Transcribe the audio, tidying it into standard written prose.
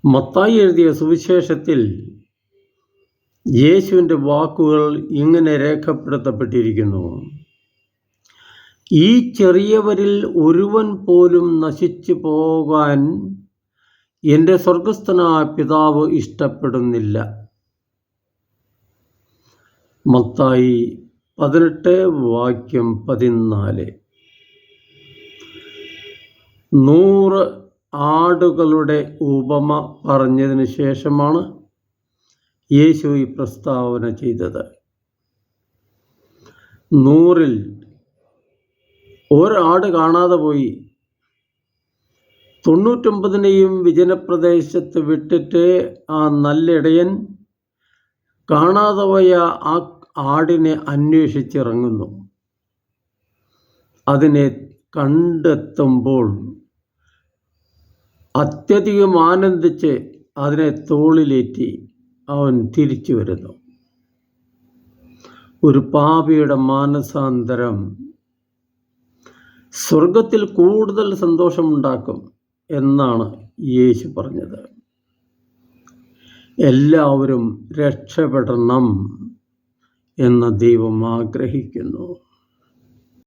മത്തായി എഴുതിയ സുവിശേഷത്തിൽ യേശുവിൻ്റെ വാക്കുകൾ ഇങ്ങനെ രേഖപ്പെടുത്തപ്പെട്ടിരിക്കുന്നു: ഈ ചെറിയവരിൽ ഒരുവൻ പോലും നശിച്ചു പോകാൻ എൻ്റെ സ്വർഗസ്ഥനായ പിതാവ് ഇഷ്ടപ്പെടുന്നില്ല. മത്തായി 18:14. 100 ആടുകളുടെ ഉപമ പറഞ്ഞതിന് ശേഷമാണ് യേശു ഈ പ്രസ്താവന ചെയ്തത്. 100-ൽ ഒരാട് കാണാതെ പോയി. 99-നെയും വിജനപ്രദേശത്ത് വിട്ടിട്ട് ആ നല്ലിടയൻ കാണാതെ പോയ ആ ആടിനെ അന്വേഷിച്ചിറങ്ങുന്നു. അതിനെ കണ്ടെത്തുമ്പോൾ അത്യധികം ആനന്ദിച്ച് അതിനെ തോളിലേറ്റി അവൻ തിരിച്ചു വരുന്നു. ഒരു പാപിയുടെ മാനസാന്തരം സ്വർഗത്തിൽ കൂടുതൽ സന്തോഷമുണ്ടാക്കും എന്നാണ് യേശു പറഞ്ഞത്. എല്ലാവരും രക്ഷപ്പെടണം എന്ന് ദൈവം ആഗ്രഹിക്കുന്നു.